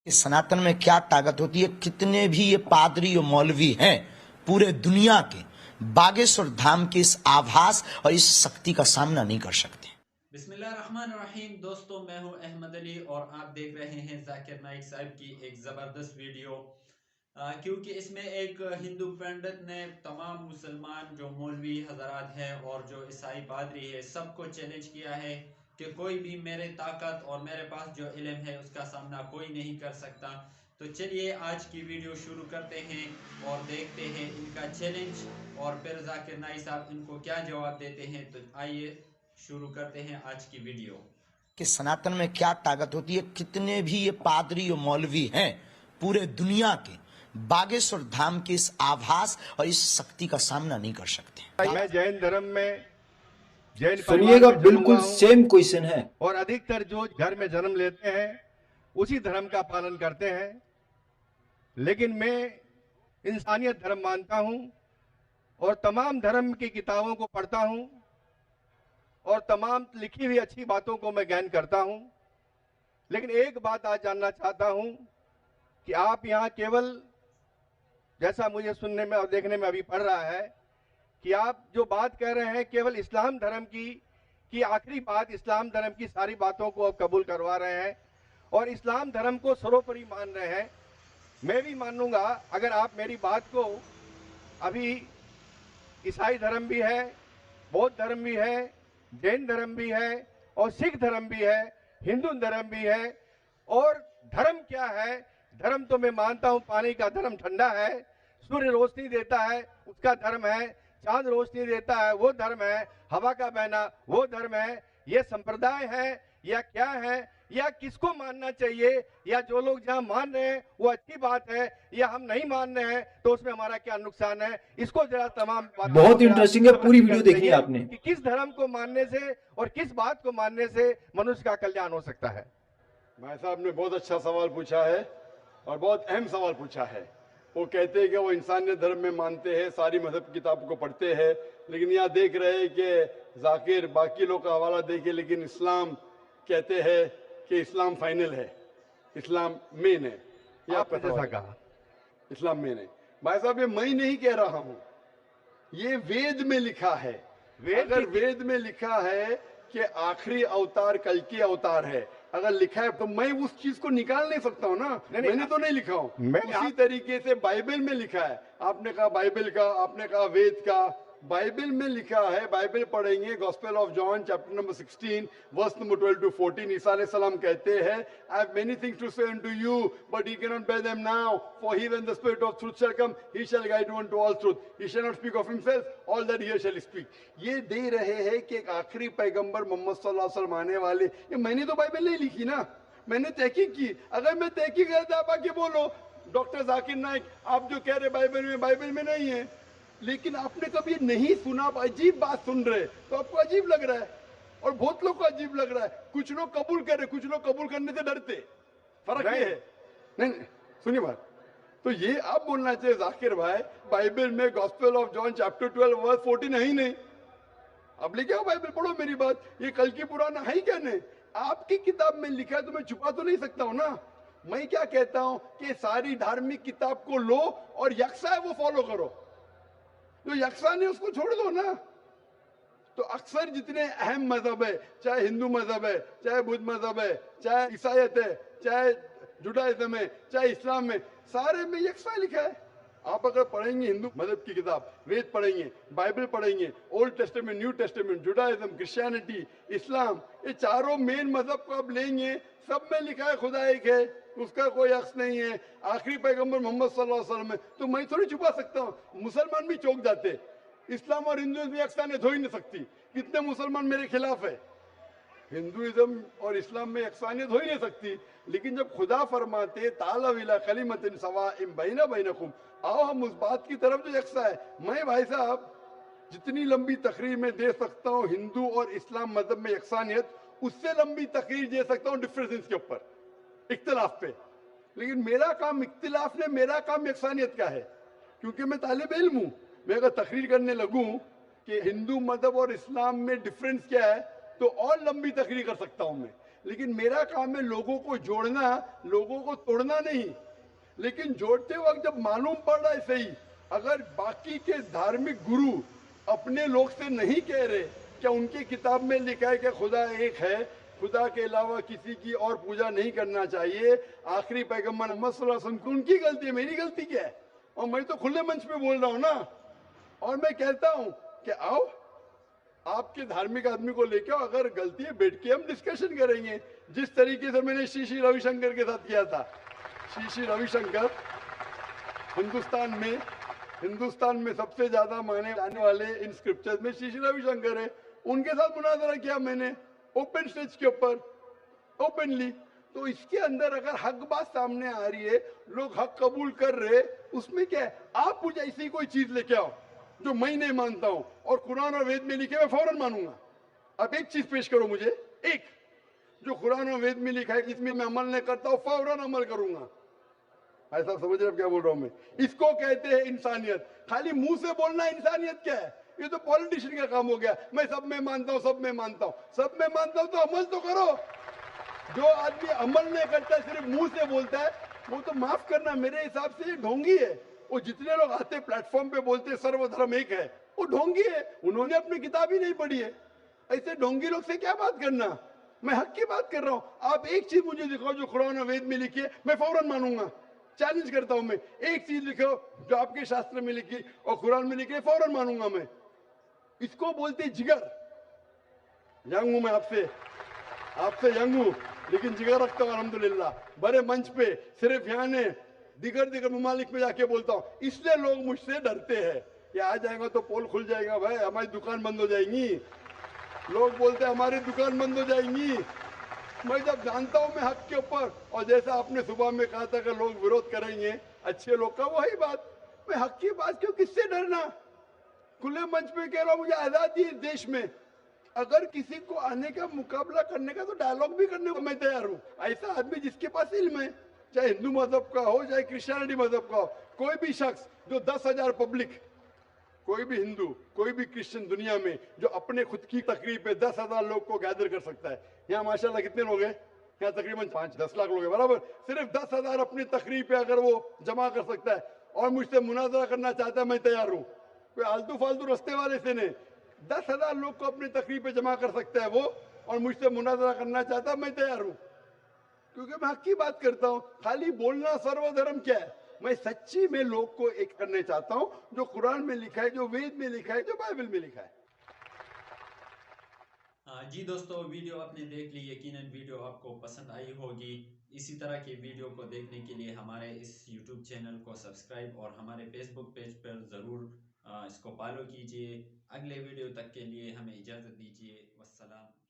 इस सनातन में क्या ताकत होती है। कितने भी ये पादरी और मौलवी हैं पूरे दुनिया के, बागेश्वर धाम के इस आभास और इस शक्ति का सामना नहीं कर सकते। बिस्मिल्लाहिर्रहमानिर्रहीम। दोस्तों, मैं हूं अहमद अली और आप देख रहे हैं जाकिर नाइक साहब की एक ज़बरदस्त वीडियो। क्योंकि इसमें एक हिंदू पंडित ने तमाम मुसलमान जो मौलवी हजरात हैं और जो ईसाई पादरी है सबको चैलेंज किया है कि कोई भी मेरे ताकत और मेरे पास जो इल्म है उसका सामना कोई नहीं कर सकता। तो चलिए आज की वीडियो शुरू करते हैं और देखते हैं इनका चैलेंज और फिर जाकिर नाइक साहब इनको क्या जवाब देते हैं। तो आइए शुरू करते हैं आज की वीडियो। कि सनातन में क्या ताकत होती है। कितने भी ये पादरी और मौलवी हैं पूरे दुनिया के, बागेश्वर धाम के इस आभास और इस शक्ति का सामना नहीं कर सकते। मैं जैन धर्म में जैन सुनिएगा, परिवार में जन्मा बिल्कुल हूं सेम क्वेश्चन है। और अधिकतर जो घर में जन्म लेते हैं उसी धर्म का पालन करते हैं। लेकिन मैं इंसानियत धर्म मानता हूं और तमाम धर्म की किताबों को पढ़ता हूं और तमाम लिखी हुई अच्छी बातों को मैं ज्ञान करता हूं। लेकिन एक बात आज जानना चाहता हूं कि आप यहां केवल, जैसा मुझे सुनने में और देखने में अभी पड़ रहा है, कि आप जो बात कह रहे हैं केवल इस्लाम धर्म की आखिरी बात, इस्लाम धर्म की सारी बातों को आप कबूल करवा रहे हैं और इस्लाम धर्म को सर्वोपरि मान रहे हैं। मैं भी मानूंगा अगर आप मेरी बात को, अभी ईसाई धर्म भी है, बौद्ध धर्म भी है, जैन धर्म भी है और सिख धर्म भी है, हिंदू धर्म भी है। और धर्म क्या है? धर्म तो मैं मानता हूं पानी का धर्म ठंडा है, सूर्य रोशनी देता है उसका धर्म है, चांद रोशनी देता है वो धर्म है, हवा का बहना वो धर्म है। ये संप्रदाय है या क्या है, या किसको मानना चाहिए, या जो लोग जहां मान रहे हैं वो अच्छी बात है, या हम नहीं मान रहे हैं तो उसमें हमारा क्या नुकसान है? इसको जरा तमाम बहुत इंटरेस्टिंग है, पूरी वीडियो देखनी है आपने। कि किस धर्म को मानने से और किस बात को मानने से मनुष्य का कल्याण हो सकता है। भाई साहब ने बहुत अच्छा सवाल पूछा है और बहुत अहम सवाल पूछा है। वो कहते हैं कि वो इंसानियत धर्म में मानते हैं, सारी मजहब किताब को पढ़ते हैं, लेकिन यहाँ देख रहे हैं कि जाकिर बाकी लोग का हवाला देखे, लेकिन इस्लाम कहते हैं कि इस्लाम फाइनल है, इस्लाम मेन है। ये आपने जैसा कहा, इस्लाम मेन है। भाई साहब ये मैं नहीं कह रहा हूँ, ये वेद में लिखा है। अगर वेद में लिखा है कि आखिरी अवतार कल्कि अवतार है, अगर लिखा है तो मैं उस चीज को निकाल नहीं सकता हूं ना। मैंने तो नहीं लिखा हूं। उसी तरीके से बाइबल में लिखा है। आपने कहा बाइबल का, आपने कहा वेद का, बाइबल में लिखा है। बाइबल पढ़ेंगे, gospel of John chapter number 16 verse number 12 to 14। ईसा अलैहि सलाम कहते हैं, I have many things to say unto you but you cannot bear them now, for he when the spirit of truth shall come he shall guide you unto all truth, he shall not speak of himself, all that he shall speak। ये दे रहे हैं कि एक आखिरी पैगंबर मोहम्मद सल्लल्लाहु अलैहि वसल्लम आने वाले। ये मैंने तो बाइबल नहीं लिखी ना, मैंने तहकीक की। अगर मैं तहकीक करता आप आके बोलो डॉक्टर जाकिर नाइक आप जो कह रहे बाइबल में नहीं है, लेकिन आपने कभी नहीं सुना, अजीब बात सुन रहे तो आपको अजीब लग रहा है और बहुत लोग को अजीब लग रहा है। कुछ लोग कबूल कर रहे, कुछ लोग कबूल करने से डरते। फर्क ये है। नहीं, सुनिए बात, तो ये आप बोलना चाहिए जाकिर भाई बाइबल में gospel of John chapter 12 verse 14 है ही नहीं। अब लेके आओ बाइबल, पढ़ो मेरी बात। ये कल की पुराना है ही क्या? नहीं, आपकी किताब में लिखा है तो मैं छुपा तो नहीं सकता हूं ना। मैं क्या कहता हूं कि सारी धार्मिक किताब को लो और यकसा है वो फॉलो करो, जो यकसा नहीं उसको छोड़ दो ना। तो अक्सर जितने अहम मजहब है, चाहे हिंदू मजहब है, चाहे बुद्ध मजहब है, चाहे ईसाईयत है, चाहे जुडाइज्म है, चाहे इस्लाम में, सारे में यकसा लिखा है। आप अगर पढ़ेंगे हिंदू मजहब की किताब, वेद पढ़ेंगे, बाइबल पढ़ेंगे, Old Testament, New Testament, Judaism, Christianity, Islam, ये चारों मेन मजहब को आप लेंगे, सब में लिखा है खुदा एक है, उसका कोई अक्स नहीं है, आखिरी पैगंबर मोहम्मद सल्लल्लाहु अलैहि वसल्लम है। तो मैं थोड़ी छुपा सकता हूँ। मुसलमान भी चौंक जाते, इस्लाम और हिंदुइज्म में यकसानियत हो ही नहीं सकती। कितने मुसलमान मेरे खिलाफ है। हिंदुइज्म और इस्लाम में यकसानियत हो ही नहीं सकती। लेकिन जब खुदा फरमाते तालव इला कलिमतिन सवाइम बैना बैनकुम, आओ हम उस बात की तरफ जो यकसा है। मैं भाई साहब जितनी लंबी तकरीर में दे सकता हूँ हिंदू और इस्लाम मजहब में यकसानियत, उससे लंबी तकरीर दे सकता हूँ डिफरेंसेस के ऊपर, इख्तिलाफ पे। लेकिन मेरा काम इख्तिलाफ ने, मेरा काम यकसानियत का है, क्योंकि मैं तालिब इल्म हूं। मैं अगर तकरीर करने लगूं कि हिंदू मजहब और इस्लाम में डिफरेंस क्या है तो और लंबी तकरीर कर सकता हूं मैं। लेकिन मेरा काम है लोगों को जोड़ना, लोगों को तोड़ना नहीं। लेकिन जोड़ते वक्त जब मालूम पड़ रहा है सही, अगर बाकी के धार्मिक गुरु अपने लोग से नहीं कह रहे, क्या उनकी किताब में लिखा है कि खुदा एक है, खुदा के अलावा किसी की और पूजा नहीं करना चाहिए, आखिरी पैगंबर मोहम्मद सल्लल्लाहु अलैहि वसल्लम, उनकी गलती है, मेरी गलती क्या है? और मैं तो खुले मंच पे बोल रहा हूं ना, और मैं कहता हूं कि आओ आपके धार्मिक आदमी को लेके आओ, अगर गलती है बैठ के हम डिस्कशन करेंगे, जिस तरीके से मैंने श्री रविशंकर के साथ किया था। श्री रविशंकर हिंदुस्तान में सबसे ज्यादा माने जाने वाले इन स्क्रिप्चर्स में श्री रविशंकर है, उनके साथ मुनाजरा किया मैंने ओपन स्टेज के ऊपर, ओपनली। तो इसके अंदर अगर हक बात सामने आ रही है, लोग हक कबूल कर रहे, उसमें क्या है? आप मुझे ऐसी कोई चीज लेके आओ जो मैं नहीं मानता हूं और कुरान और वेद में लिखे मैं फौरन मानूंगा। अब एक चीज पेश करो मुझे, एक जो कुरान और वेद में लिखा है इसमें मैं अमल नहीं करता हूं, फौरन अमल करूंगा। ऐसा समझ रहे क्या बोल रहा हूं मैं? इसको कहते हैं इंसानियत। खाली मुंह से बोलना इंसानियत क्या है? ये तो पॉलिटिशियन का काम हो गया, मैं सब में मानता हूं, सब में मानता हूं, सब में मानता हूं तो अमल तो करो। जो आदमी अमल नहीं करता, सिर्फ मुंह से बोलता है, वो तो माफ करना मेरे हिसाब से ये ढोंगी है। वो जितने लोग आते प्लेटफॉर्म पे बोलते सर्वधर्म एक है, वो ढोंगी है, उन्होंने अपनी किताब ही नहीं पढ़ी है। ऐसे ढोंगी लोग से क्या बात करना? मैं हक की बात कर रहा हूं। आप एक चीज मुझे दिखाओ जो कुरान और वेद में लिखी है, मैं फौरन मानूंगा। चैलेंज करता हूं मैं, एक चीज लिखो जो आपके शास्त्र में लिखी और कुरान में लिखी है, फौरन मानूंगा मैं। इसको बोलते जिगर। यंग हूं मैं आपसे यंग हूं, लेकिन जिगर रखता हूं अल्हम्दुलिल्लाह। बड़े मंच पे सिर्फ यहाँ ने दिगर ममालिक में जाके बोलता हूं, इसलिए लोग मुझसे डरते हैं। ये आ जाएगा तो पोल खुल जाएगा, भाई हमारी दुकान बंद हो जाएंगी। लोग बोलते हैं हमारी दुकान बंद हो जाएंगी। मैं जब जानता हूं मैं हक के ऊपर, और जैसा आपने सुबह में कहा था कि लोग विरोध करेंगे अच्छे लोग का, वही बात, मैं हक की बात क्यों, किससे डरना? खुले मंच पे कह रहा हूं, मुझे आजादी है देश में। अगर किसी को आने का मुकाबला करने का तो डायलॉग भी करने को मैं तैयार हूं। ऐसा आदमी जिसके पास इल्म है, चाहे हिंदू मजहब का हो चाहे क्रिश्चियनिटी मजहब का हो, कोई भी शख्स जो 10,000 पब्लिक, कोई भी हिंदू कोई भी क्रिश्चियन दुनिया में जो अपने खुद की तकरीब पे 10,000 लोग को गैदर कर सकता है। यहाँ माशाल्लाह कितने लोग हैं? यहाँ तकरीबन 5-10 लाख लोग हैं, बराबर। सिर्फ 10,000 अपनी तकरीब पे अगर वो जमा कर सकता है और मुझसे मुनाजरा करना चाहता है, मैं तैयार हूँ। कोई आलतू फालतू रस्ते वाले से नहीं, 10,000 लोग को अपनी तकरीब पे जमा कर सकता है वो, और मुझसे मुनाजरा करना चाहता है, मैं तैयार हूँ। क्योंकि मैं हक की बात करता हूँ। खाली बोलना सर्वधर्म क्या है? मैं सच्ची में लोग को एक करने चाहता हूँ, जो कुरान में लिखा है, जो वेद में लिखा है, जो बाइबल में लिखा है। जी दोस्तों, वीडियो आपने देख ली, यकीनन वीडियो आपको पसंद आई होगी। इसी तरह की वीडियो को देखने के लिए हमारे इस YouTube चैनल को सब्सक्राइब और हमारे Facebook पेज पर ज़रूर इसको फॉलो कीजिए। अगले वीडियो तक के लिए हमें इजाज़त दीजिए। वस्सलाम।